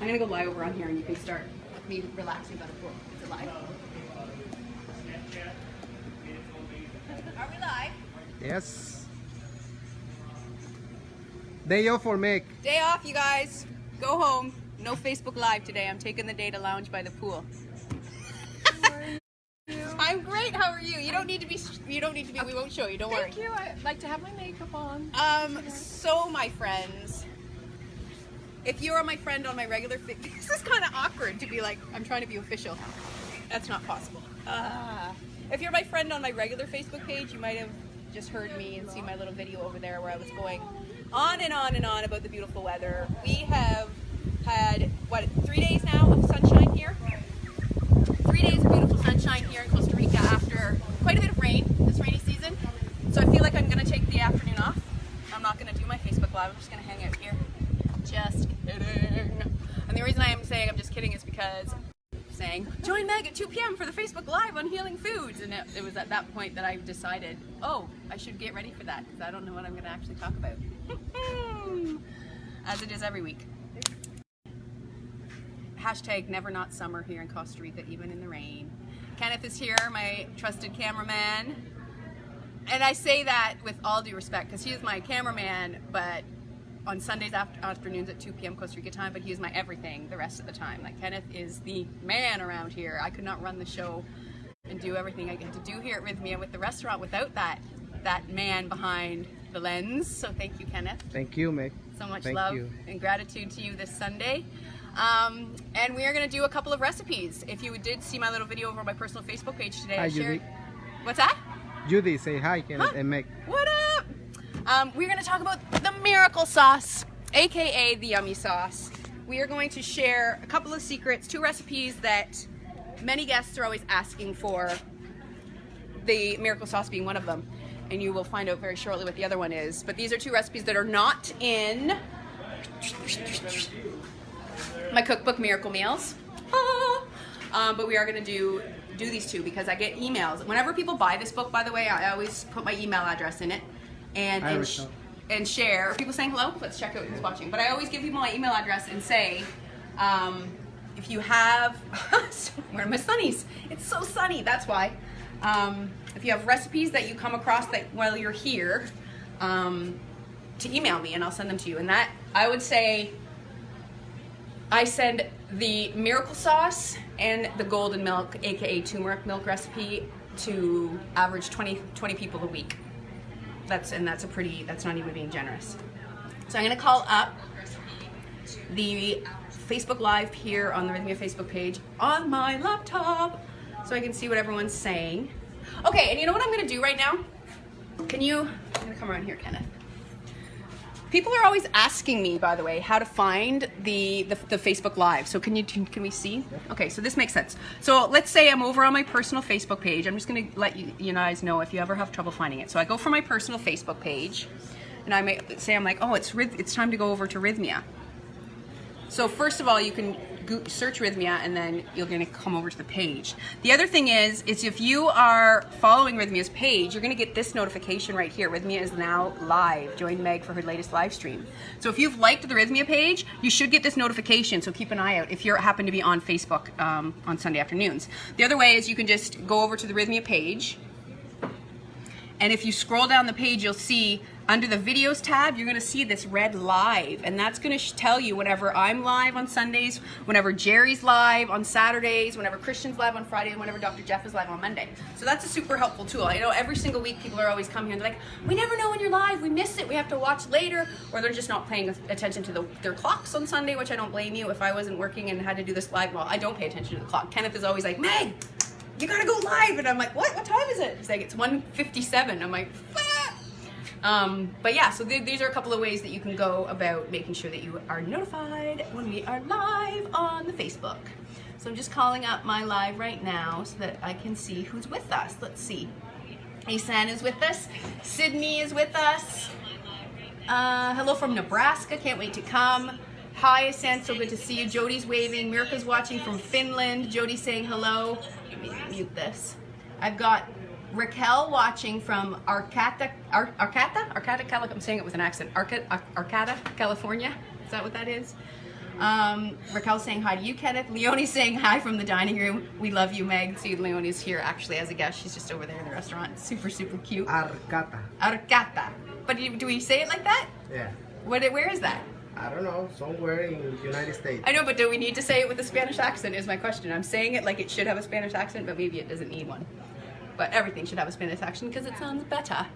I'm gonna go lie over on here and you can start me relaxing by the pool. Is it live? Are we live? Yes. Day off for Meg. Day off, you guys. Go home. No Facebook Live today. I'm taking the day to lounge by the pool. I'm great. How are you? You don't need to be. We won't show you. Don't worry. Thank you. I like to have my makeup on. So my friends, if you are my friend on my regular, this is kind of awkward to be like, I'm trying to be official. That's not possible. If you're my friend on my regular Facebook page, you might have just heard me and seen my little video over there where I was going on and on and on about the beautiful weather. We have had, what, 3 days now of sunshine here? 3 days of beautiful sunshine here in Costa Rica after quite a bit of rain this rainy season. So I feel like I'm going to take the afternoon off. I'm not going to do my Facebook Live. I'm just going to hang out here. Just kidding. And the reason I am saying I'm just kidding is because saying, join Meg at 2 p.m. for the Facebook Live on healing foods. And it was at that point that I decided, oh, I should get ready for that because I don't know what I'm going to actually talk about. As it is every week. Hashtag never not summer here in Costa Rica, even in the rain. Kenneth is here, my trusted cameraman. And I say that with all due respect because he is my cameraman, but on Sundays afternoons at 2 p.m. Costa Rica time, but he is my everything the rest of the time. Like, Kenneth is the man around here. I could not run the show and do everything I get to do here at Rythmia with the restaurant without that man behind the lens. So thank you, Kenneth. Thank you, Meg. So much Thank love you. and gratitude to you this Sunday. And we are going to do a couple of recipes. If you did see my little video over on my personal Facebook page today, Hi, I shared. Judy. What's that? Judy, say hi, Kenneth and Meg. What up? We're going to talk about the miracle sauce, aka the yummy sauce. We are going to share a couple of secrets, 2 recipes that many guests are always asking for, the miracle sauce being one of them. And you will find out very shortly what the other one is. But these are 2 recipes that are not in my cookbook, Miracle Meals. But we are going to do these 2 because I get emails. Whenever people buy this book, by the way, I always put my email address in it and share. People saying hello? Let's check out who's watching. But I always give people my email address and say, if you have, where are my sunnies? It's so sunny, that's why. If you have recipes that you come across that while you're here, to email me and I'll send them to you. And that, I would say, I send the miracle sauce and the golden milk, aka Tumeric Milk recipe, to average 20 people a week. That's not even being generous. So I'm gonna call up the Facebook Live here on the Rythmia Facebook page on my laptop so I can see what everyone's saying. Okay, and you know what I'm gonna do right now? I'm gonna come around here, Kenneth. People are always asking me, by the way, how to find the Facebook Live. So can we see? Okay, so this makes sense. So let's say I'm over on my personal Facebook page. I'm just gonna let you guys know if you ever have trouble finding it. So I go for my personal Facebook page, and I may say I'm like, oh, it's time to go over to Rythmia. So first of all, you can search Rythmia and then you're going to come over to the page. The other thing is if you are following Rythmia's page, you're going to get this notification right here. Rythmia is now live. Join Meg for her latest live stream. So if you've liked the Rythmia page, you should get this notification. So keep an eye out if you happen to be on Facebook on Sunday afternoons. The other way is you can just go over to the Rythmia page. And if you scroll down the page, you'll see under the videos tab, you're going to see this red live, and that's going to tell you whenever I'm live on Sundays, whenever Jerry's live on Saturdays, whenever Christian's live on Friday, and whenever Dr. Jeff is live on Monday. So that's a super helpful tool. I know every single week people are always coming here and they're like, we never know when you're live, we miss it, we have to watch later, or they're just not paying attention to their clocks on Sunday, which I don't blame you. If I wasn't working and had to do this live, well, I don't pay attention to the clock. Kenneth is always like, Meg, you gotta go live, and I'm like, what time is it? He's like, it's 1:57. I'm like, but yeah, so these are a couple of ways that you can go about making sure that you are notified when we are live on the Facebook. So I'm just calling up my live right now so that I can see who's with us. Let's see. Asan is with us. Sydney is with us. Hello from Nebraska. Can't wait to come. Hi, Asan. So good to see you. Jody's waving. Mirka's watching from Finland. Jody's saying hello. Let me mute this. I've got Raquel watching from Arcata, I'm saying it with an accent. Arcata, California. Is that what that is? Raquel's saying hi to you, Kenneth. Leonie's saying hi from the dining room. We love you, Meg. See, Leonie's here actually as a guest. She's just over there in the restaurant. Super, super cute. Arcata. Arcata. But do we say it like that? Yeah. Where is that? I don't know. Somewhere in the United States. I know, but do we need to say it with a Spanish accent is my question. I'm saying it like it should have a Spanish accent, but maybe it doesn't need one. But everything should have a Spanish accent because it sounds better.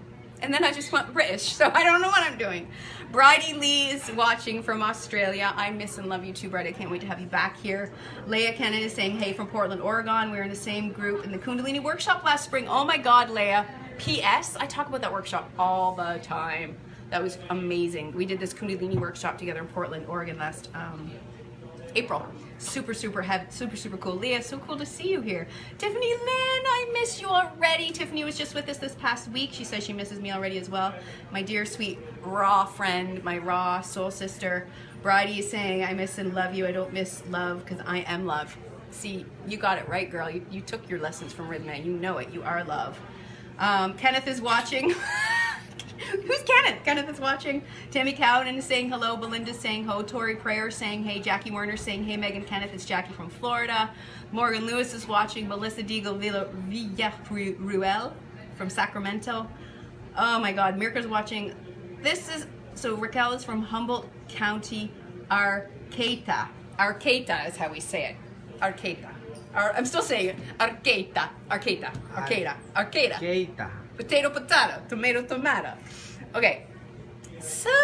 And then I just went British, so I don't know what I'm doing. Bridie Lee is watching from Australia. I miss and love you too, Bridie. I can't wait to have you back here. Leah Kennedy is saying, hey, from Portland, Oregon. We were in the same group in the Kundalini workshop last spring. Oh my God, Leah. P.S. I talk about that workshop all the time. That was amazing. We did this Kundalini workshop together in Portland, Oregon last April. Super, super cool. Leah, so cool to see you here. Tiffany Lynn, I miss you already. Tiffany was just with us this past week. She says she misses me already as well. My dear, sweet, raw friend, my raw soul sister. Bridie is saying, I miss and love you. I don't miss love because I am love. See, you got it right, girl. You took your lessons from Rythmia. You know it. You are love. Kenneth is watching. Who's Kenneth? Kenneth is watching. Tammy Cowden is saying hello. Belinda's saying ho. Tori Prayer saying hey. Jackie Werner saying hey, Meg and Kenneth. It's Jackie from Florida. Morgan Lewis is watching. Melissa Deagle Villarruel from Sacramento. Oh my God. Mirka's watching. So Raquel is from Humboldt County, Arcata. Arcata is how we say it. Arcata. I'm still saying it. Arcata. Arcata. Arcata. Arcata. Arcata. Potato, potato, tomato, tomato. Okay, so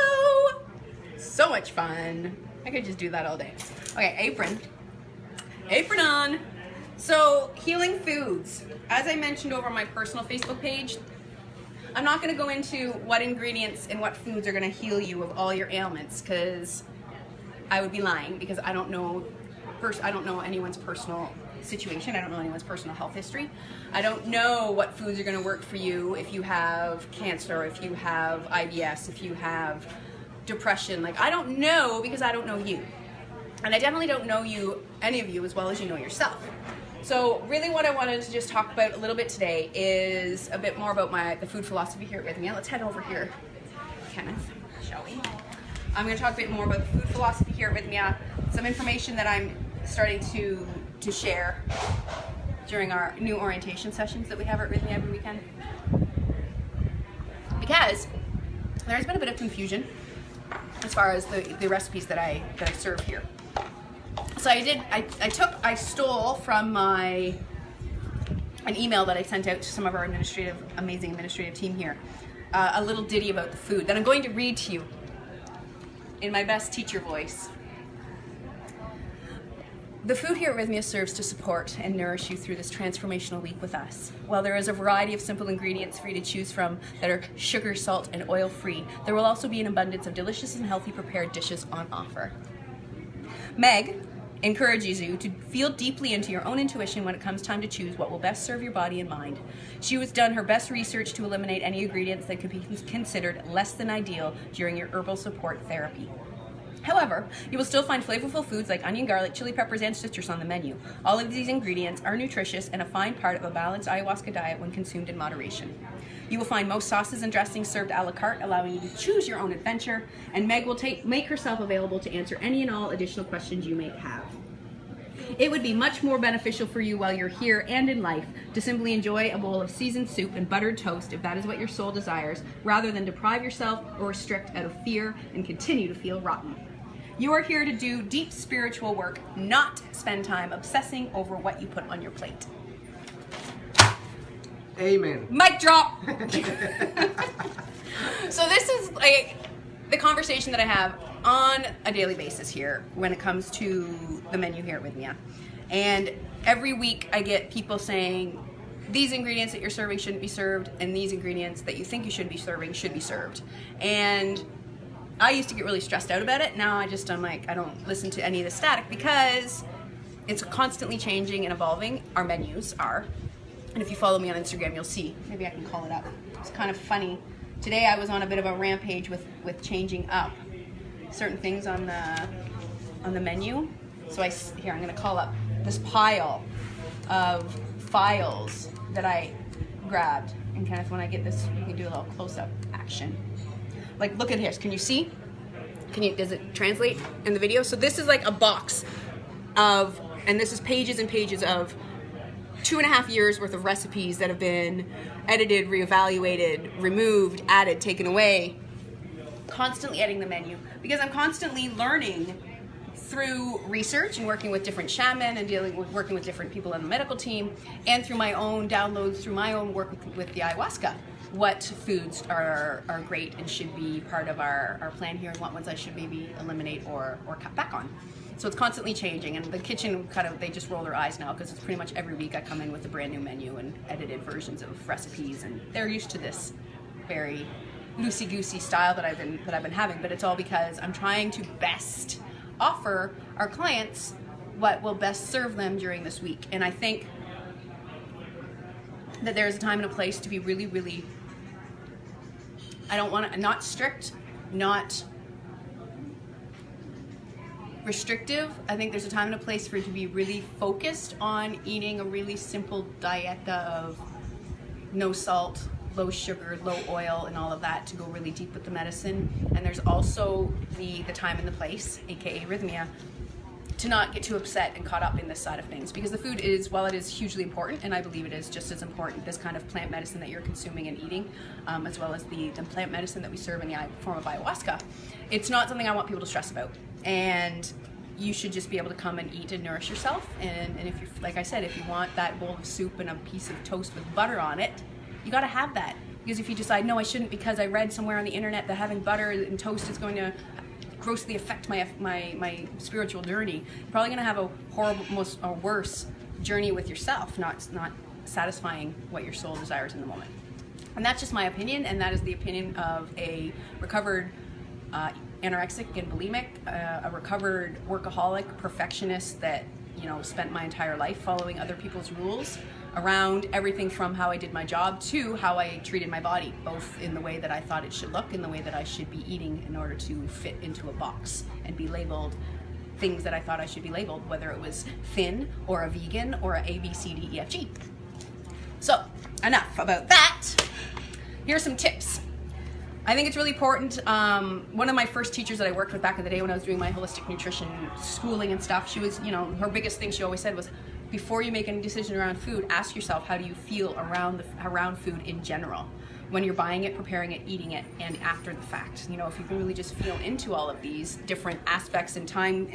much fun. I could just do that all day. Okay, apron on. So healing foods. As I mentioned over my personal Facebook page, I'm not gonna go into what ingredients and what foods are gonna heal you of all your ailments, because I would be lying, because I don't know anyone's personal situation. I don't know anyone's personal health history. I don't know what foods are going to work for you if you have cancer, if you have IBS, if you have depression. Like, I don't know, because I don't know you. And I definitely don't know any of you as well as you know yourself. So really what I wanted to just talk about a little bit today is a bit more about the food philosophy here at Rythmia. Let's head over here, Kenneth, shall we? I'm going to talk a bit more about the food philosophy here at Rythmia, some information that I'm starting to share during our new orientation sessions that we have at Rythmia every weekend. Because there's been a bit of confusion as far as the recipes that I serve here. So I stole from an email that I sent out to some of our amazing administrative team here, a little ditty about the food that I'm going to read to you in my best teacher voice. The food here at Rythmia serves to support and nourish you through this transformational week with us. While there is a variety of simple ingredients for you to choose from that are sugar, salt, and oil-free, there will also be an abundance of delicious and healthy prepared dishes on offer. Meg encourages you to feel deeply into your own intuition when it comes time to choose what will best serve your body and mind. She has done her best research to eliminate any ingredients that could be considered less than ideal during your herbal support therapy. However, you will still find flavorful foods like onion, garlic, chili peppers, and citrus on the menu. All of these ingredients are nutritious and a fine part of a balanced ayahuasca diet when consumed in moderation. You will find most sauces and dressings served a la carte, allowing you to choose your own adventure, and Meg will make herself available to answer any and all additional questions you may have. It would be much more beneficial for you while you're here and in life to simply enjoy a bowl of seasoned soup and buttered toast if that is what your soul desires, rather than deprive yourself or restrict out of fear and continue to feel rotten. You are here to do deep spiritual work, not spend time obsessing over what you put on your plate. Amen. Mic drop! So this is like the conversation that I have on a daily basis here when it comes to the menu here at Rythmia. And every week I get people saying, these ingredients that you're serving shouldn't be served, and these ingredients that you think you should be serving should be served. And I used to get really stressed out about it. Now I'm like, I don't listen to any of the static because it's constantly changing and evolving. Our menus are. And if you follow me on Instagram, you'll see. Maybe I can call it up. It's kind of funny. Today I was on a bit of a rampage with changing up certain things on the menu. So I'm gonna call up this pile of files that I grabbed. And Kenneth, when I get this, you can do a little close-up action. Like, look at this. Can you see? does it translate in the video? So this is like a box of, and this is pages and pages of 2.5 years worth of recipes that have been edited, reevaluated, removed, added, taken away, constantly editing the menu, because I'm constantly learning through research and working with different shaman and working with different people on the medical team, and through my own downloads, through my own work with the ayahuasca, what foods are great and should be part of our plan here, and what ones I should maybe eliminate or cut back on. So it's constantly changing, and the kitchen they just roll their eyes now, because it's pretty much every week I come in with a brand new menu and edited versions of recipes, and they're used to this very loosey-goosey style that I've been having. But it's all because I'm trying to best offer our clients what will best serve them during this week. And I think that there's a time and a place to be really, really, I don't want to, not strict, not restrictive. I think there's a time and a place for it to be really focused on eating a really simple diet of no salt, low sugar, low oil, and all of that, to go really deep with the medicine. And there's also the time and the place, aka Rythmia, to not get too upset and caught up in this side of things, because the food is, while it is hugely important, and I believe it is just as important, this kind of plant medicine that you're consuming and eating, as well as the plant medicine that we serve in the form of ayahuasca, it's not something I want people to stress about. And you should just be able to come and eat and nourish yourself. And if you're, like I said, if you want that bowl of soup and a piece of toast with butter on it, you got to have that. Because if you decide, no, I shouldn't, because I read somewhere on the internet that having butter and toast is going to grossly affect my spiritual journey, you're probably going to have a horrible, a worse journey with yourself, not satisfying what your soul desires in the moment. And that's just my opinion, and that is the opinion of a recovered anorexic and bulimic, a recovered workaholic perfectionist that, you know, spent my entire life following other people's rules around everything from how I did my job to how I treated my body, both in the way that I thought it should look and the way that I should be eating in order to fit into a box and be labeled things that I thought I should be labeled, whether it was thin or a vegan or a B, C, D, E, F, G. So enough about that. Here's some tips. I think it's really important. One of my first teachers that I worked with back in the day when I was doing my holistic nutrition schooling and stuff, she was, you know, her biggest thing she always said was, before you make any decision around food, ask yourself, how do you feel around food in general? When you're buying it, preparing it, eating it, and after the fact. You know, if you can really just feel into all of these different aspects and time,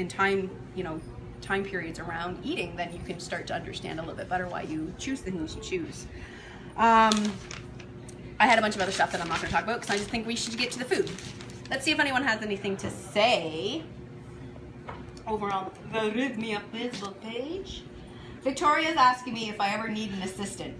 you know, time periods around eating, then you can start to understand a little bit better why you choose the things you choose. I had a bunch of other stuff that I'm not going to talk about because I just think we should get to the food. Let's see if anyone has anything to say over on the Rythmia Facebook page. Victoria's asking me if I ever need an assistant.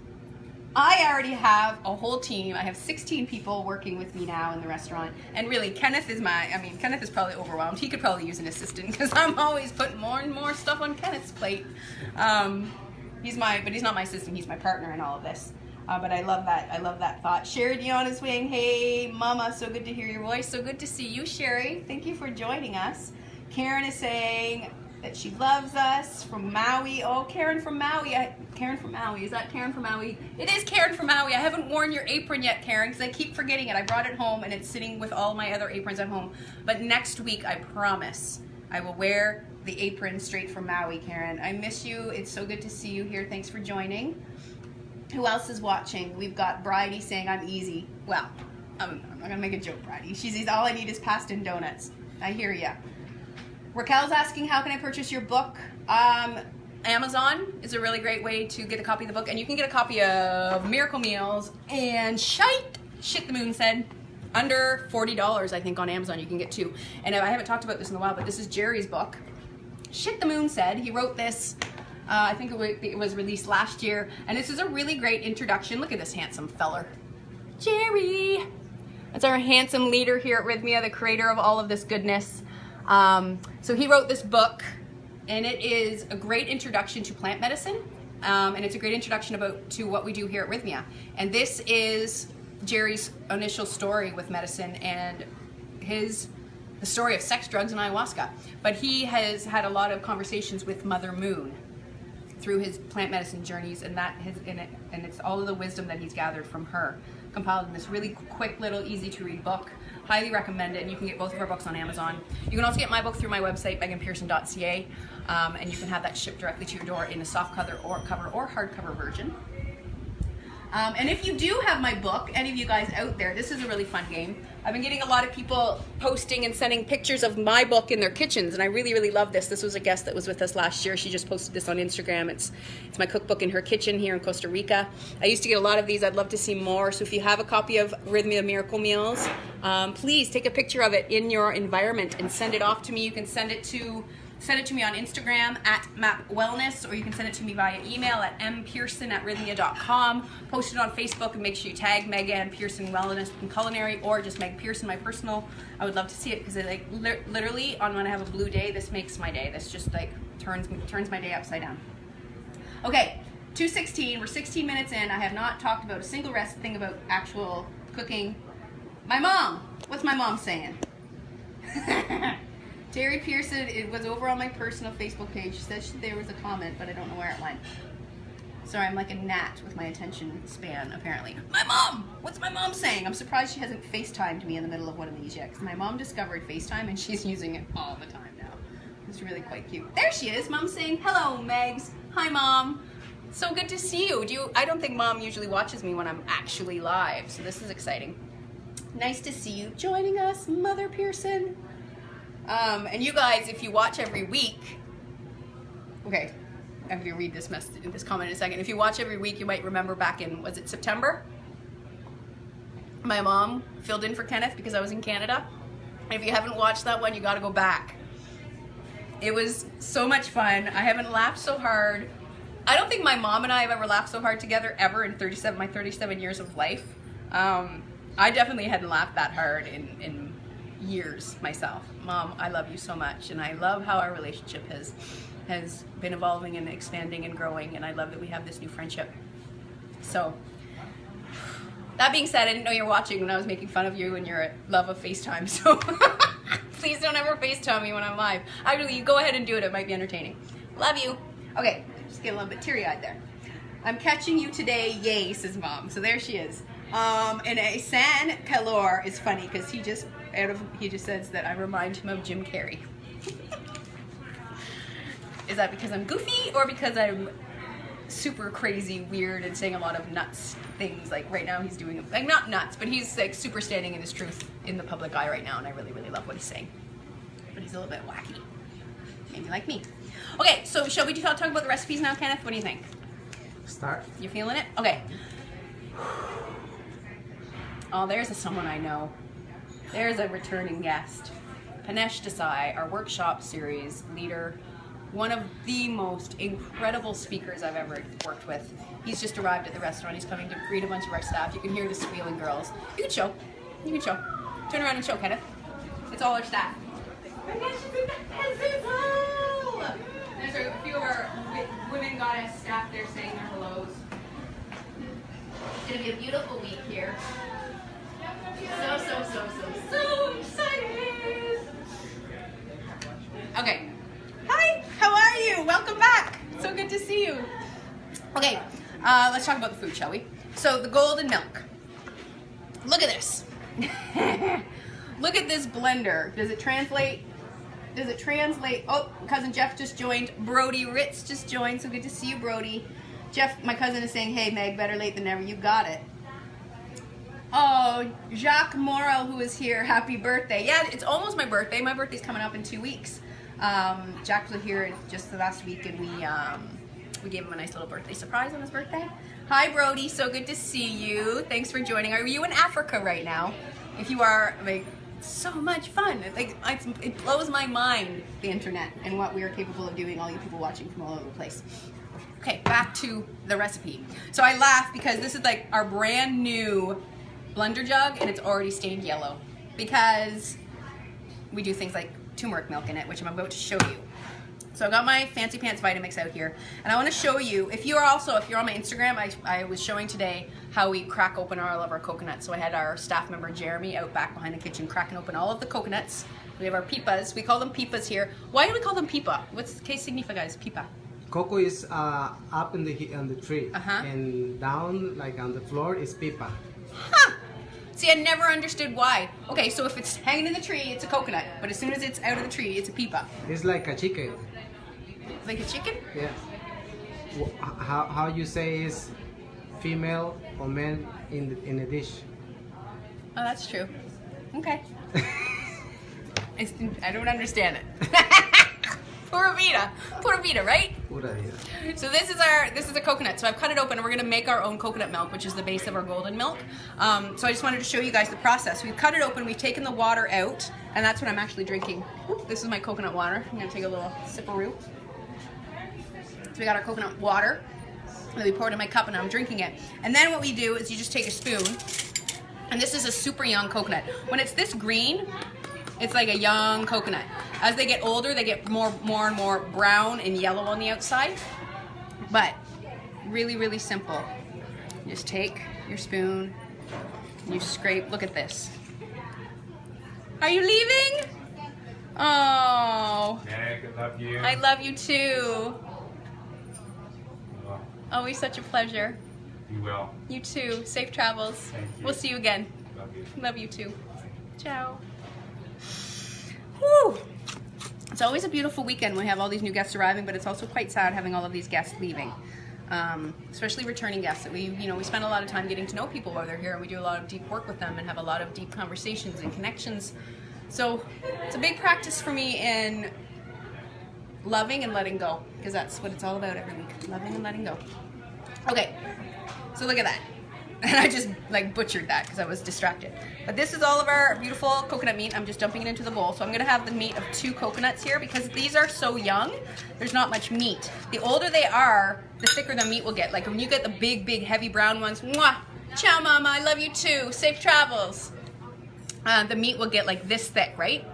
I already have a whole team. I have 16 people working with me now in the restaurant. And really, Kenneth is Kenneth is probably overwhelmed. He could probably use an assistant because I'm always putting more and more stuff on Kenneth's plate. But he's not my assistant. He's my partner in all of this. But I love that thought. Sherry Dion is saying, hey, Mama, so good to hear your voice. So good to see you, Sherry. Thank you for joining us. Karen is saying that she loves us from Maui. Oh, Karen from Maui. Karen from Maui. Is that Karen from Maui? It is Karen from Maui. I haven't worn your apron yet, Karen, because I keep forgetting it. I brought it home, and it's sitting with all my other aprons at home. But next week, I promise, I will wear the apron straight from Maui, Karen. I miss you. It's so good to see you here. Thanks for joining. Who else is watching? We've got Bridie saying I'm easy. Well, I'm not going to make a joke, Bridie. She's all I need is pasta and donuts. I hear ya. Raquel's asking, how can I purchase your book? Amazon is a really great way to get a copy of the book, and you can get a copy of Miracle Meals and Shit the Moon Said under $40, I think, on Amazon. You can get two. And I haven't talked about this in a while, but this is Jerry's book. Shit the Moon Said. He wrote this. I think it was released last year, and this is a really great introduction. Look at this handsome feller, Jerry. That's our handsome leader here at Rythmia, the creator of all of this goodness. So he wrote this book, and it is a great introduction to plant medicine, and it's a great introduction to what we do here at Rythmia. And this is Jerry's initial story with medicine and the story of sex, drugs, and ayahuasca. But he has had a lot of conversations with Mother Moon through his plant medicine journeys, and it's all of the wisdom that he's gathered from her, compiled in this really quick little easy to read book. Highly recommend it. And you can get both of our books on Amazon. You can also get my book through my website, meganpearson.ca, and you can have that shipped directly to your door in a soft cover or hardcover version. And if you do have my book, any of you guys out there, this is a really fun game. I've been getting a lot of people posting and sending pictures of my book in their kitchens, and I really, really love this. This was a guest that was with us last year. She just posted this on Instagram. It's my cookbook in her kitchen here in Costa Rica. I used to get a lot of these. I'd love to see more. So if you have a copy of Rythmia Miracle Meals, please take a picture of it in your environment and send it off to me. You can send it to me on Instagram at mapwellness, or you can send it to me via email at mpearson@rythmia.com. Post it on Facebook and make sure you tag Megan Pearson Wellness and Culinary, or just Meg Pearson, my personal. I would love to see it because it like literally on when I have a blue day, this makes my day. This just like turns my day upside down. Okay, 2:16. We're 16 minutes in. I have not talked about a single thing about actual cooking. My mom. What's my mom saying? Terry Pearson, it was over on my personal Facebook page. She said there was a comment, but I don't know where it went. Sorry, I'm like a gnat with my attention span, apparently. My mom! What's my mom saying? I'm surprised she hasn't FaceTimed me in the middle of one of these yet, because my mom discovered FaceTime, and she's using it all the time now. It's really quite cute. There she is. Mom's saying, hello, Megs. Hi, Mom. So good to see you. I don't think Mom usually watches me when I'm actually live, so this is exciting. Nice to see you joining us, Mother Pearson. And you guys, if you watch every week, okay, I'm going to read this comment in a second. If you watch every week, you might remember back in, was it September? My mom filled in for Kenneth because I was in Canada. And if you haven't watched that one, you got to go back. It was so much fun. I haven't laughed so hard. I don't think my mom and I have ever laughed so hard together ever in my 37 years of life. I definitely hadn't laughed that hard in years myself. Mom, I love you so much, and I love how our relationship has been evolving and expanding and growing, and I love that we have this new friendship. So that being said, I didn't know you were watching when I was making fun of you and your love of FaceTime, so please don't ever FaceTime me when I'm live. Actually, you go ahead and do it. It might be entertaining. Love you. Okay, just get a little bit teary-eyed there. I'm catching you today, yay, says Mom. So there she is. And San Calor is funny because he just says that I remind him of Jim Carrey. Is that because I'm goofy or because I'm super crazy, weird, and saying a lot of nuts things? Like right now he's doing, like not nuts, but he's like super standing in his truth in the public eye right now, and I really, really love what he's saying. But he's a little bit wacky. Maybe like me. Okay, so shall we talk about the recipes now, Kenneth? What do you think? Start. You feeling it? Okay. Oh, there's someone I know. There's a returning guest. Panesh Desai, our workshop series leader, one of the most incredible speakers I've ever worked with. He's just arrived at the restaurant. He's coming to greet a bunch of our staff. You can hear the squealing girls. You can show. You can show. Turn around and show, Kenneth. It's all our staff. There's a few of our women goddess staff there saying their hellos. It's going to be a beautiful week here. So excited! Okay. Hi, how are you? Welcome back. So good to see you. Okay, let's talk about the food, shall we? So the golden milk. Look at this. Look at this blender. Does it translate? Oh, cousin Jeff just joined. Brody Ritz just joined. So good to see you, Brody. Jeff, my cousin, is saying, hey, Meg, better late than never. You got it. Oh, Jacques Morel, who is here, happy birthday. Yeah, it's almost my birthday. My birthday's coming up in 2 weeks. Jacques was here just the last week, and we gave him a nice little birthday surprise on his birthday. Hi, Brody. So good to see you. Thanks for joining. Are you in Africa right now? If you are, like, so much fun. It blows my mind, the internet, and what we are capable of doing, all you people watching from all over the place. Okay, back to the recipe. So I laugh because this is like our brand new blender jug, and it's already stained yellow because we do things like turmeric milk in it, which I'm about to show you. So I got my Fancy Pants Vitamix out here, and I want to show you, if you're on my Instagram, I was showing today how we crack open all of our coconuts. So I had our staff member Jeremy out back behind the kitchen cracking open all of the coconuts. We have our pipas. We call them pipas here. Why do we call them pipa? What's que significa, guys? Pipa. Cocoa is up on the tree, and down like on the floor is pipa. Huh. See, I never understood why. Okay, so if it's hanging in the tree, it's a coconut. But as soon as it's out of the tree, it's a pipa. It's like a chicken. Like a chicken? Yeah. How you say is female or man in a dish? Oh, that's true. Okay. I don't understand it. Pura vida, right? Pura vida. So this is a coconut. So I've cut it open and we're gonna make our own coconut milk, which is the base of our golden milk. So I just wanted to show you guys the process. We've cut it open, we've taken the water out, and that's what I'm actually drinking. This is my coconut water. I'm gonna take a little sip-a-roo. So we got our coconut water that we poured in my cup and I'm drinking it. And then what we do is you just take a spoon, and this is a super young coconut. When it's this green, it's like a young coconut. As they get older, they get more and more brown and yellow on the outside. But really, really simple. You just take your spoon, and you scrape. Look at this. Are you leaving? Oh. Meg, I love you. I love you too. Always such a pleasure. You will. You too. Safe travels. Thank you. We'll see you again. Love you. Love you too. Ciao. Woo! It's always a beautiful weekend when we have all these new guests arriving, but it's also quite sad having all of these guests leaving. Especially returning guests that we spend a lot of time getting to know people while they're here, and we do a lot of deep work with them and have a lot of deep conversations and connections. So it's a big practice for me in loving and letting go, because that's what it's all about every week, loving and letting go. Okay, so look at that. And I just like butchered that because I was distracted. But this is all of our beautiful coconut meat. I'm just dumping it into the bowl. So I'm gonna have the meat of 2 coconuts here because these are so young, there's not much meat. The older they are, the thicker the meat will get. Like when you get the big, big, heavy brown ones, mwah, ciao mama, I love you too, safe travels. The meat will get like this thick, right?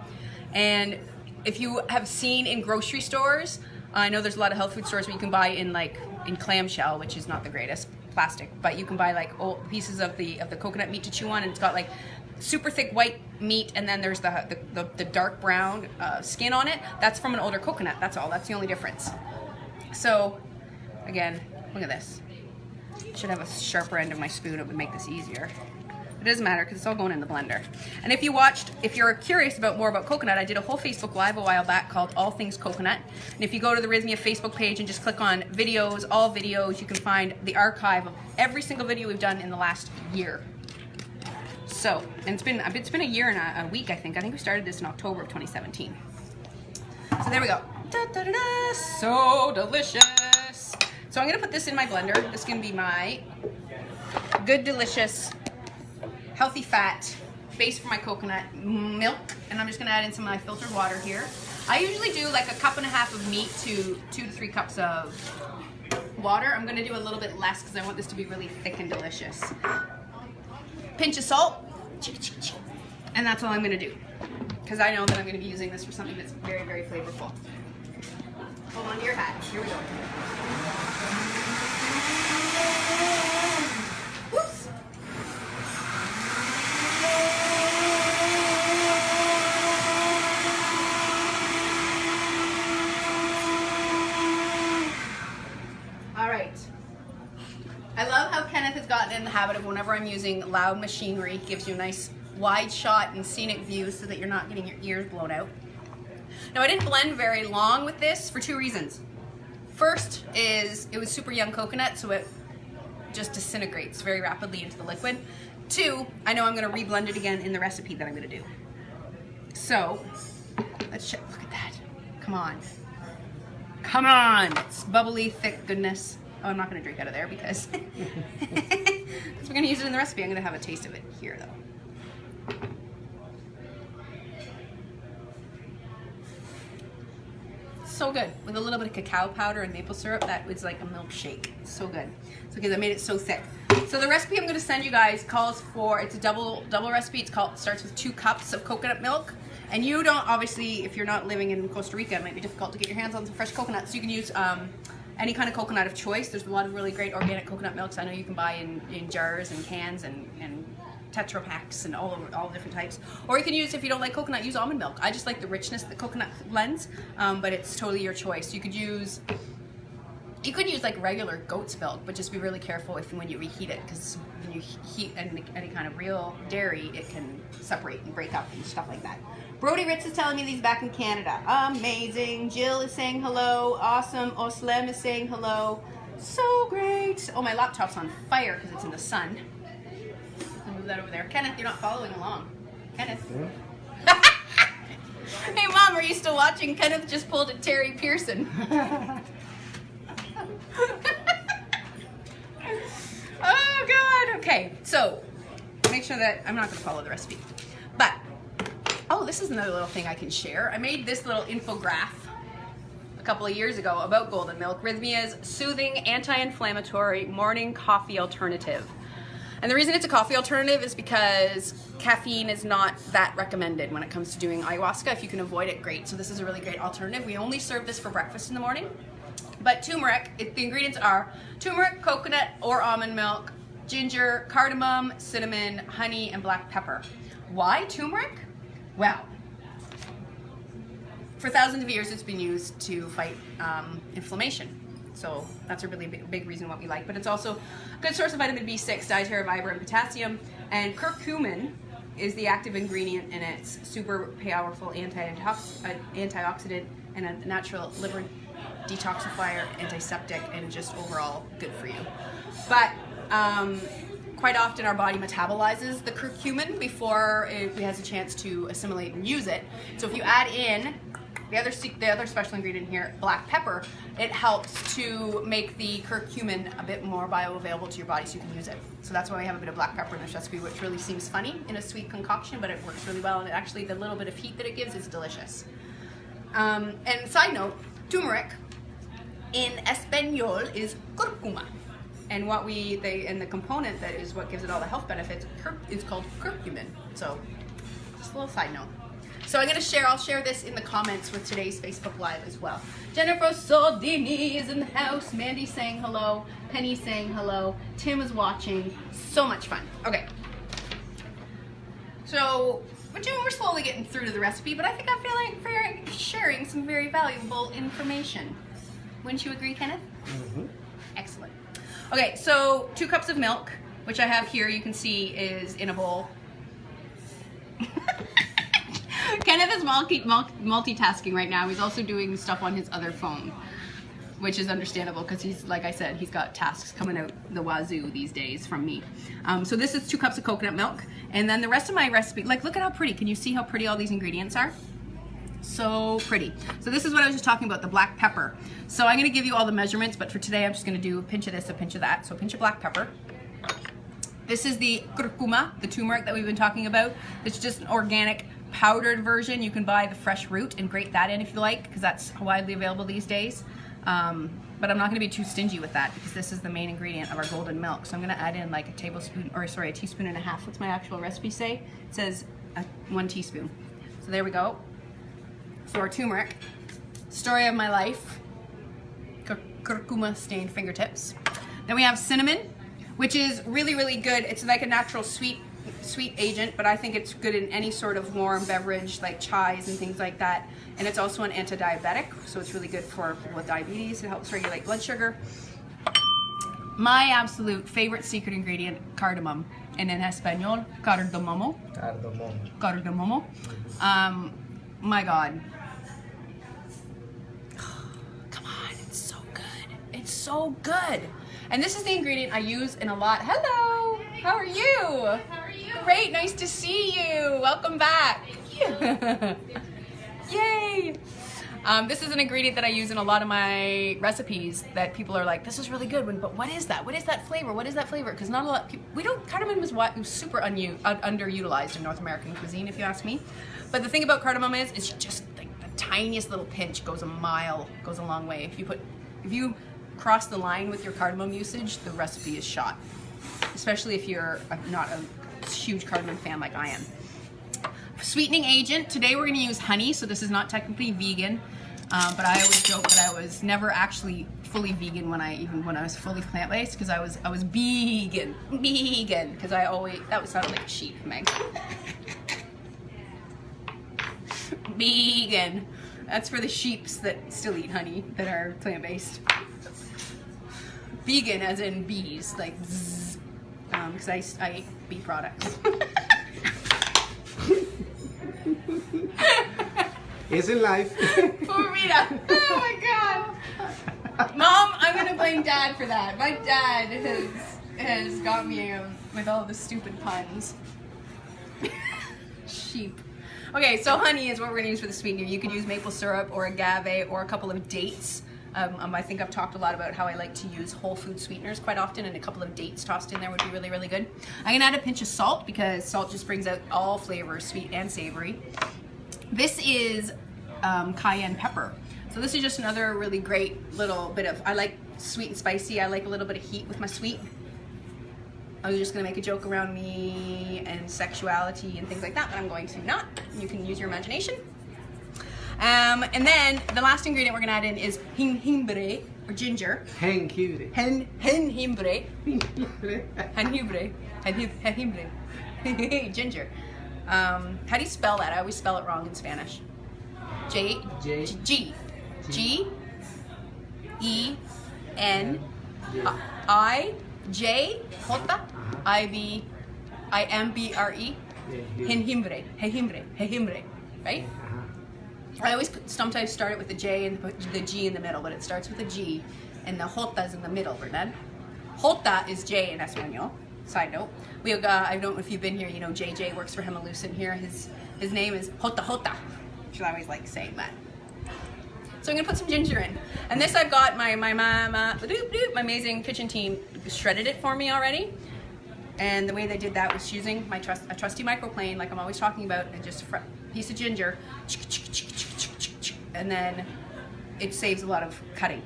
And if you have seen in grocery stores, I know there's a lot of health food stores where you can buy in clamshell, which is not the greatest, plastic, but you can buy like old pieces of the coconut meat to chew on, and it's got like super thick white meat, and then there's the dark brown skin on it. That's from an older coconut. That's all. That's the only difference. So again, look at this. I should have a sharper end of my spoon. It would make this easier. It doesn't matter because it's all going in the blender. And if you're curious about more about coconut, I did a whole Facebook Live a while back called All Things Coconut. And if you go to the Rythmia Facebook page and just click on videos, all videos, you can find the archive of every single video we've done in the last year. So, and it's been a year and a week, I think. I think we started this in October of 2017. So there we go. Da, da, da, da. So delicious. So I'm gonna put this in my blender. This is gonna be my good, delicious, healthy fat base for my coconut milk, and I'm just gonna add in some of my filtered water here. I usually do like 1.5 cups of meat to 2 to 3 cups of water. I'm gonna do a little bit less because I want this to be really thick and delicious. Pinch of salt, and that's all I'm gonna do because I know that I'm gonna be using this for something that's very, very flavorful. Hold on to your hat. Here we go. Whoops. I love how Kenneth has gotten in the habit of whenever I'm using loud machinery, it gives you a nice wide shot and scenic view so that you're not getting your ears blown out. Now I didn't blend very long with this for 2 reasons. First is it was super young coconut, so it just disintegrates very rapidly into the liquid. 2, I know I'm gonna reblend it again in the recipe that I'm gonna do. So, let's check, look at that. Come on. Come on, it's bubbly, thick goodness. Oh, I'm not going to drink out of there because we're going to use it in the recipe. I'm going to have a taste of it here, though. So good. With a little bit of cacao powder and maple syrup, that was like a milkshake. So good. So because I made it so thick. So the recipe I'm going to send you guys calls for, it's a double recipe. It starts with 2 cups of coconut milk. And you don't, obviously, if you're not living in Costa Rica, it might be difficult to get your hands on some fresh coconuts. So you can use any kind of coconut of choice. There's a lot of really great organic coconut milks I know you can buy in jars and cans and Tetra packs and all different types. Or you can use, if you don't like coconut, use almond milk. I just like the richness that coconut lends, but it's totally your choice. You could use You could use like regular goat's milk, but just be really careful when you reheat it, because when you heat any kind of real dairy, it can separate and break up and stuff like that. Brody Ritz is telling me that he's back in Canada. Amazing. Jill is saying hello. Awesome. Oslem is saying hello. So great. Oh, my laptop's on fire because it's in the sun. I'll move that over there. Kenneth, you're not following along. Kenneth. Yeah. Hey, Mom, are you still watching? Kenneth just pulled a Terry Pearson. Oh God. Okay, so make sure that I'm not going to follow the recipe, but oh, this is another little thing I can share. I made this little infograph a couple of years ago about golden milk, Rythmia's soothing anti-inflammatory morning coffee alternative. And the reason it's a coffee alternative is because caffeine is not that recommended when it comes to doing ayahuasca. If you can avoid it, great. So this is a really great alternative. We only serve this for breakfast in the morning. But turmeric, the ingredients are turmeric, coconut or almond milk, ginger, cardamom, cinnamon, honey, and black pepper. Why turmeric? Well, for thousands of years it's been used to fight inflammation. So that's a really big reason what we like. But it's also a good source of vitamin B6, dietary fiber, and potassium. And curcumin is the active ingredient, and it's super powerful antioxidant and a natural liver detoxifier, antiseptic, and just overall good for you. But quite often our body metabolizes the curcumin before it has a chance to assimilate and use it. So if you add in the other special ingredient here, black pepper, it helps to make the curcumin a bit more bioavailable to your body so you can use it. So that's why we have a bit of black pepper in this recipe, which really seems funny in a sweet concoction, but it works really well, and actually the little bit of heat that it gives is delicious. And side note, turmeric in Espanol is curcuma. And the component that is what gives it all the health benefits is called curcumin. So just a little side note. So I'll share this in the comments with today's Facebook Live as well. Jennifer Soldini is in the house. Mandy saying hello. Penny saying hello. Tim is watching. So much fun. Okay. So we're slowly getting through to the recipe, but I think I feel like sharing some very valuable information. Wouldn't you agree, Kenneth? Mm-hmm. Excellent. Okay, so 2 cups of milk, which I have here, you can see is in a bowl. Kenneth is multitasking right now. He's also doing stuff on his other phone, which is understandable because he's, like I said, he's got tasks coming out the wazoo these days from me. So this is 2 cups of coconut milk, and then the rest of my recipe, like look at how pretty. Can you see how pretty all these ingredients are? So pretty. So this is what I was just talking about, the black pepper. So I'm going to give you all the measurements, but for today I'm just going to do a pinch of this, a pinch of that. So a pinch of black pepper. This is the curcuma, the turmeric that we've been talking about. It's just an organic powdered version. You can buy the fresh root and grate that in if you like, because that's widely available these days. But I'm not going to be too stingy with that because this is the main ingredient of our golden milk. So I'm going to add in like a teaspoon and a half. What's my actual recipe say? It says 1 teaspoon. So there we go. So our turmeric, story of my life, curcuma stained fingertips. Then we have cinnamon, which is really, really good. It's like a natural sweet agent, but I think it's good in any sort of warm beverage like chais and things like that. And it's also an anti-diabetic, so it's really good for people with diabetes. It helps regulate blood sugar. My absolute favorite secret ingredient, cardamom, and in Espanol, cardamomo. Cardamomo. My God. Come on, it's so good. It's so good. And this is the ingredient I use in a lot. Hello, how are you? How are you? Great, nice to see you. Welcome back. Thank you. Yay. This is an ingredient that I use in a lot of my recipes that people are like, this is really good, but what is that? What is that flavor? What is that flavor? Because not a lot of people, cardamom is super underutilized in North American cuisine, if you ask me. But the thing about cardamom is, it's just like the tiniest little pinch goes a long way. If you cross the line with your cardamom usage, the recipe is shot. Especially if you're not a huge cardamom fan like I am. Sweetening agent, today we're gonna use honey, so this is not technically vegan, but I always joke that I was never actually fully vegan when I was fully plant-based, because I was vegan, because that sounded like a sheep, Meg. Vegan. That's for the sheeps that still eat honey, that are plant-based. Vegan as in bees, like zzz, because I eat bee products. It's in life. Rita. Oh my god. Mom, I'm gonna blame Dad for that. My dad has got me with all the stupid puns. Sheep. Okay, so honey is what we're gonna use for the sweetener. You could use maple syrup or agave or a couple of dates. I think I've talked a lot about how I like to use whole food sweeteners quite often, and a couple of dates tossed in there would be really, really good. I'm gonna add a pinch of salt because salt just brings out all flavors, sweet and savory. This is Cayenne Pepper. So this is just another really great little bit of, I like sweet and spicy. I like a little bit of heat with my sweet. I was just gonna make a joke around me and sexuality and things like that, but I'm going to not. You can use your imagination. And then the last ingredient we're gonna add in is jengibre or ginger. Jengibre. Jengibre. Jengibre. Ginger. How do you spell that? I always spell it wrong in Spanish. G E N I J J I M B R E. Jengibre. Right? I always sometimes start it with the J and the G in the middle, but it starts with a G and the jota is in the middle, ¿verdad? Jota is J in Espanol. Side note. I don't know if you've been here, you know JJ works for Hemalucent here. His name is Jota. Which I always like saying that. So I'm gonna put some ginger in. And this I've got my mama, my amazing kitchen team shredded it for me already. And the way they did that was using my a trusty microplane, like I'm always talking about, and just a piece of ginger, and then it saves a lot of cutting.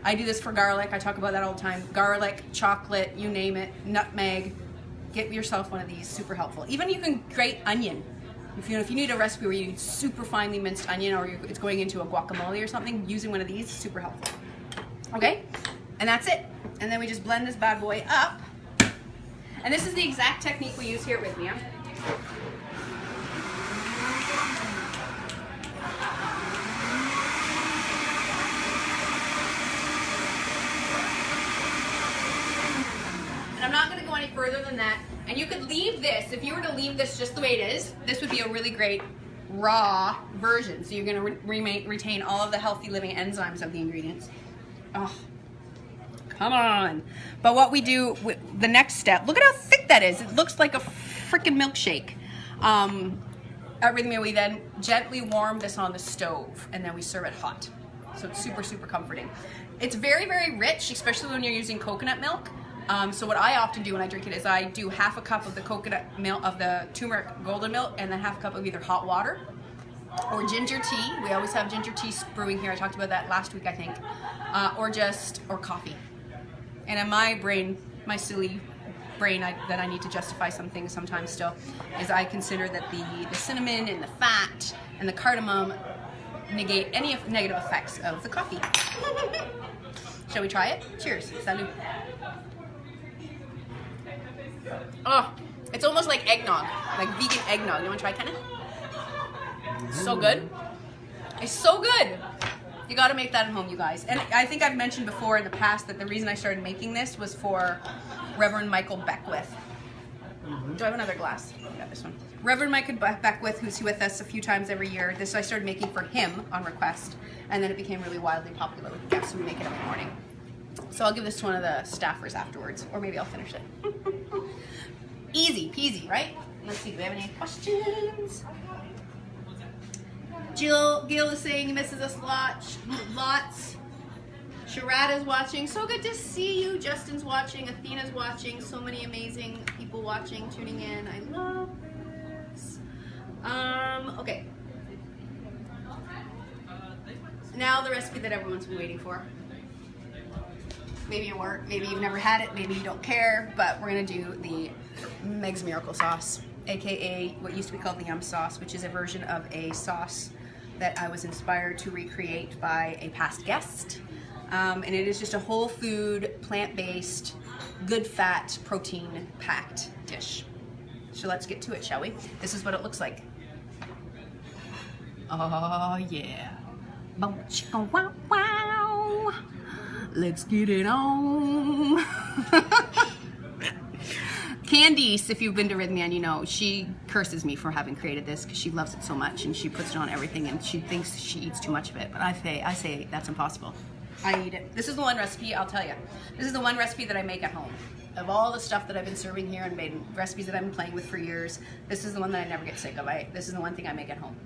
I do this for garlic. I talk about that all the time. Garlic, chocolate, you name it, nutmeg. Get yourself one of these, super helpful. Even you can grate onion. If you need a recipe where you need super finely minced onion or it's going into a guacamole or something, using one of these is super helpful. Okay, and that's it. And then we just blend this bad boy up. And this is the exact technique we use here at Rythmia. And I'm not going to go any further than that. And you could leave this, if you were to leave this just the way it is, this would be a really great raw version. So you're going to retain all of the healthy living enzymes of the ingredients. Oh, come on. But what we do, with the next step, look at how thick that is. It looks like a freaking milkshake. At Rythmia, we then gently warm this on the stove and then we serve it hot. So it's super, super comforting. It's very, very rich, especially when you're using coconut milk. So what I often do when I drink it is I do half a cup of the coconut milk, of the turmeric golden milk, and then half a cup of either hot water or ginger tea. We always have ginger tea brewing here. I talked about that last week, I think. Or coffee. And in my brain, my silly brain that I need to justify some things sometimes still, is I consider that the cinnamon and the fat and the cardamom negate any negative effects of the coffee. Shall we try it? Cheers. Salut. Oh, it's almost like eggnog, like vegan eggnog. You want to try, kind of? So good. It's so good. You got to make that at home, you guys. And I think I've mentioned before in the past that the reason I started making this was for Reverend Michael Beckwith. Do I have another glass? Yeah, this one. Reverend Michael Beckwith, who's with us a few times every year. This I started making for him on request, and then it became really wildly popular with guests, so we make it every morning. So I'll give this to one of the staffers afterwards, or maybe I'll finish it. Easy peasy, right? Let's see, do we have any questions? Gil is saying he misses us lots. Sharada's watching. So good to see you. Justin's watching. Athena's watching. So many amazing people watching, tuning in. I love this. Okay. Now the recipe that everyone's been waiting for. Maybe you weren't, maybe you've never had it, maybe you don't care, but we're gonna do the Meg's Miracle Sauce, aka what used to be called the Yum Sauce, which is a version of a sauce that I was inspired to recreate by a past guest. And it is just a whole food, plant-based, good fat, protein-packed dish. So let's get to it, shall we? This is what it looks like. Oh yeah. Boom, chicka, wow, wow. Let's get it on. Candice, if you've been to Rythmia and you know, she curses me for having created this because she loves it so much and she puts it on everything and she thinks she eats too much of it. But I say that's impossible. I eat it. This is the one recipe, I'll tell you. This is the one recipe that I make at home. Of all the stuff that I've been serving here and made recipes that I've been playing with for years, this is the one that I never get sick of. This is the one thing I make at home.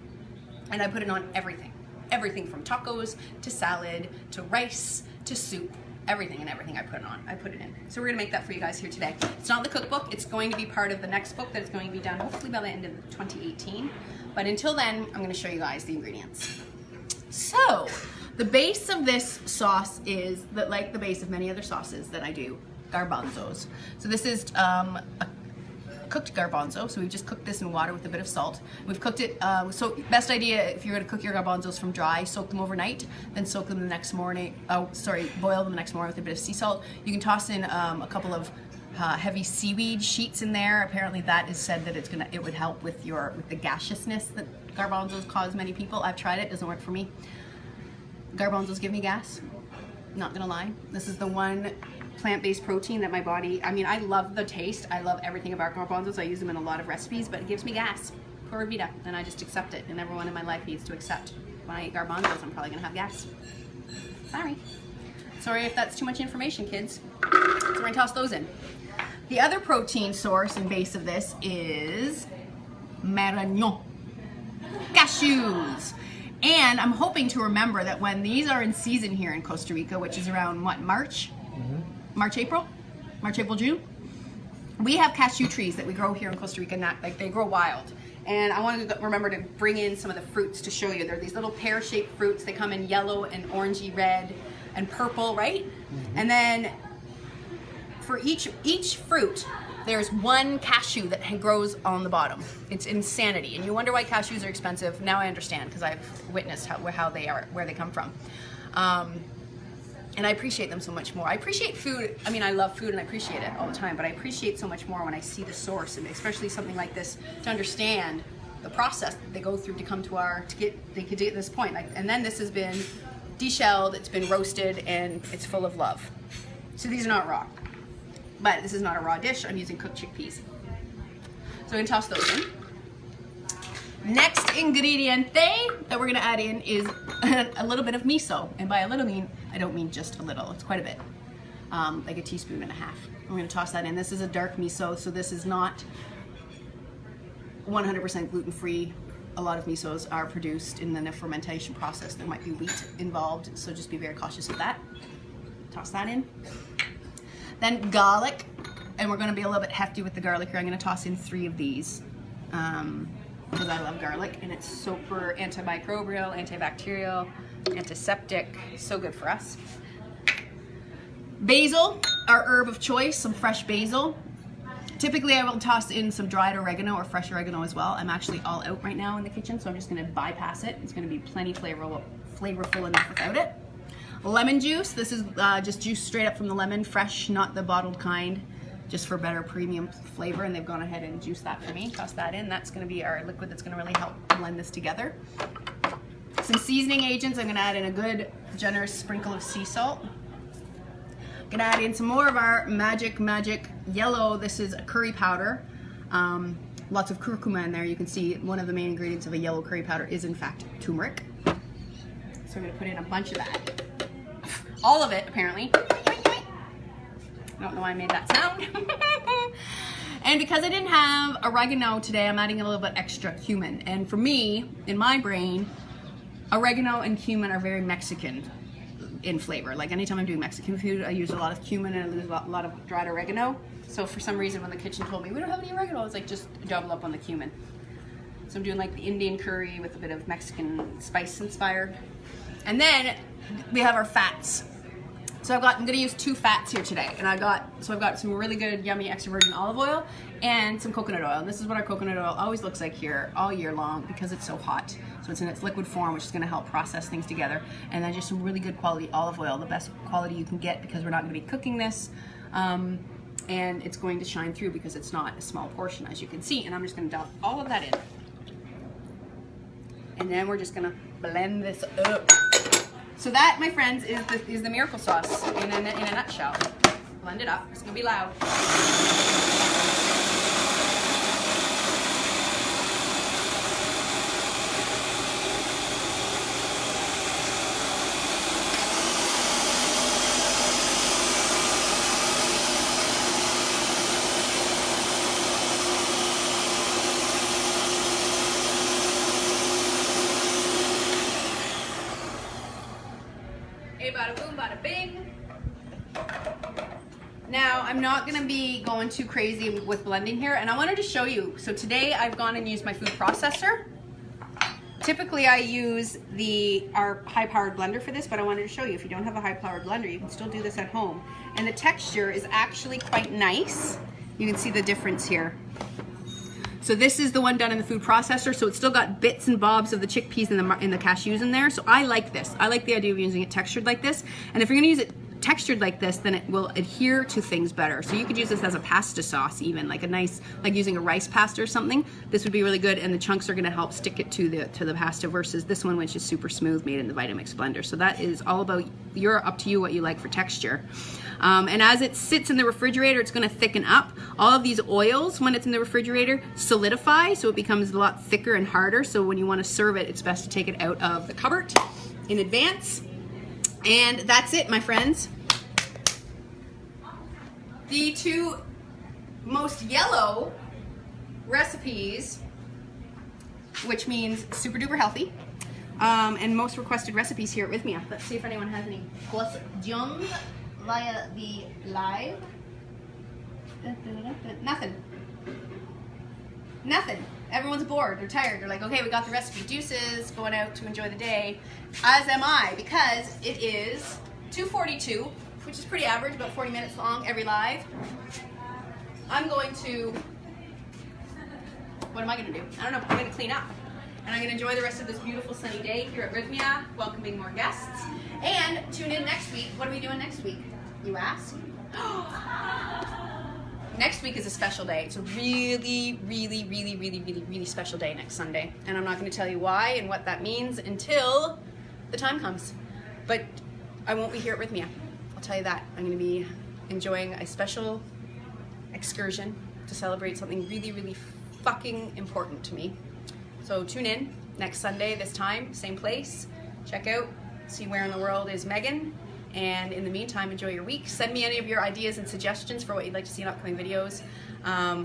And I put it on everything. Everything from tacos to salad to rice to soup. Everything and everything I put it on. I put it in. So we're gonna make that for you guys here today. It's not in the cookbook. It's going to be part of the next book that's going to be done hopefully by the end of 2018. But until then, I'm gonna show you guys the ingredients. So, the base of this sauce is, like the base of many other sauces that I do, garbanzos. So this is a cooked garbanzo. So we've just cooked this in water with a bit of salt. We've cooked it, so best idea if you're gonna cook your garbanzos from dry, soak them overnight, then soak them the next morning, boil them the next morning with a bit of sea salt. You can toss in a couple of heavy seaweed sheets in there. Apparently that is said that it would help with the gaseousness that garbanzos cause many people. I've tried it, doesn't work for me. Garbanzos give me gas, not gonna lie. This is the one plant-based protein that my body, I mean, I love the taste. I love everything about garbanzos. I use them in a lot of recipes, but it gives me gas. Pura vida, and I just accept it. And everyone in my life needs to accept. When I eat garbanzos, I'm probably gonna have gas. Sorry if that's too much information, kids. So we're gonna toss those in. The other protein source and base of this is marañón, cashews. And I'm hoping to remember that when these are in season here in Costa Rica, which is around what, March, April, June, we have cashew trees that we grow here in Costa Rica, like they grow wild. And I want to remember to bring in some of the fruits to show you. They're these little pear-shaped fruits. They come in yellow and orangey red and purple, right? And then for each fruit, there's one cashew that grows on the bottom. It's insanity. And you wonder why cashews are expensive. Now I understand because I've witnessed how they are, where they come from. And I appreciate them so much more. I appreciate food. I mean, I love food and I appreciate it all the time, but I appreciate so much more when I see the source, and especially something like this, to understand the process that they go through to come to they could get to this point. And then this has been deshelled, it's been roasted, and it's full of love. So these are not raw. But this is not a raw dish. I'm using cooked chickpeas. So I'm gonna toss those in. Next ingrediente that we're gonna add in is a little bit of miso. And by a little I don't mean just a little, it's quite a bit. Like a teaspoon and a half. I'm gonna toss that in. This is a dark miso, so this is not 100% gluten-free. A lot of misos are produced in the fermentation process. There might be wheat involved, so just be very cautious of that. Toss that in. Then garlic, and we're gonna be a little bit hefty with the garlic here. I'm gonna toss in 3 of these because I love garlic, and it's super antimicrobial, antibacterial, antiseptic, so good for us. Basil, our herb of choice, some fresh basil. Typically I will toss in some dried oregano or fresh oregano as well. I'm actually all out right now in the kitchen, so I'm just gonna bypass it. It's gonna be plenty flavorful enough without it. Lemon juice, this is just juice straight up from the lemon, fresh, not the bottled kind, just for better premium flavor, and they've gone ahead and juiced that for me. Toss that in. That's gonna be our liquid that's gonna really help blend this together. Some seasoning agents. I'm gonna add in a good generous sprinkle of sea salt. I'm gonna add in some more of our magic yellow. This is a curry powder. Lots of curcuma in there. You can see one of the main ingredients of a yellow curry powder is in fact turmeric. So I'm gonna put in a bunch of that. All of it, apparently. I don't know why I made that sound. And because I didn't have oregano today, I'm adding a little bit extra cumin. And for me, in my brain, oregano and cumin are very Mexican in flavor. Like anytime I'm doing Mexican food, I use a lot of cumin and I use a lot of dried oregano. So for some reason, when the kitchen told me, we don't have any oregano, I was like, just double up on the cumin. So I'm doing like the Indian curry with a bit of Mexican spice inspired. And then we have our fats. So I'm gonna use 2 fats here today. And I've got some really good, yummy extra virgin olive oil and some coconut oil. And this is what our coconut oil always looks like here all year long because it's so hot. So it's in its liquid form, which is gonna help process things together. And then just some really good quality olive oil, the best quality you can get because we're not gonna be cooking this. And it's going to shine through because it's not a small portion, as you can see. And I'm just gonna dump all of that in. And then we're just gonna blend this up. So that, my friends, is the miracle sauce in a nutshell. Blend it up. It's gonna be loud. Bada boom, bada bing. Now, I'm not gonna be going too crazy with blending here, and I wanted to show you. So today I've gone and used my food processor. Typically I use our high-powered blender for this, but I wanted to show you if you don't have a high-powered blender, you can still do this at home. And the texture is actually quite nice. You can see the difference here. So this is the one done in the food processor, so it's still got bits and bobs of the chickpeas and the cashews in there. So I like this. I like the idea of using it textured like this. And if you're gonna use it textured like this, then it will adhere to things better. So you could use this as a pasta sauce even, like a nice, like using a rice pasta or something. This would be really good, and the chunks are gonna help stick it to the pasta versus this one, which is super smooth, made in the Vitamix blender. So that is all about, you're up to you what you like for texture. And as it sits in the refrigerator, it's gonna thicken up. All of these oils, when it's in the refrigerator, solidify, so it becomes a lot thicker and harder. So when you wanna serve it, it's best to take it out of the cupboard in advance. And that's it, my friends. The two most yellow recipes, which means super duper healthy, and most requested recipes here at Rythmia. Let's see if anyone has any questions via the live. Nothing. Everyone's bored. They're tired. They're like, okay, we got the recipe. Deuces, going out to enjoy the day. As am I, because it is 2:42, which is pretty average, about 40 minutes long every live. I'm going to, what am I going to do? I don't know. I'm going to clean up. And I'm going to enjoy the rest of this beautiful sunny day here at Rythmia, welcoming more guests. And tune in next week. What are we doing next week, you ask? Next week is a special day. It's a really, really, really, really, really, really special day next Sunday. And I'm not going to tell you why and what that means until the time comes. But I won't be here at Rythmia. I'll tell you that. I'm going to be enjoying a special excursion to celebrate something really, really fucking important to me. So tune in next Sunday, this time, same place. Check out, see where in the world is Megan. And in the meantime, enjoy your week. Send me any of your ideas and suggestions for what you'd like to see in upcoming videos.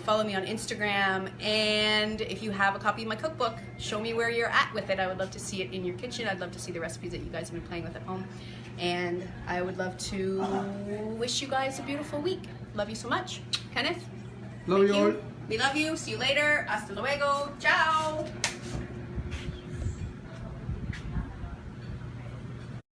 Follow me on Instagram. And if you have a copy of my cookbook, show me where you're at with it. I would love to see it in your kitchen. I'd love to see the recipes that you guys have been playing with at home. And I would love to wish you guys a beautiful week. Love you so much. Kenneth? Love you all. We love you. See you later. Hasta luego. Ciao.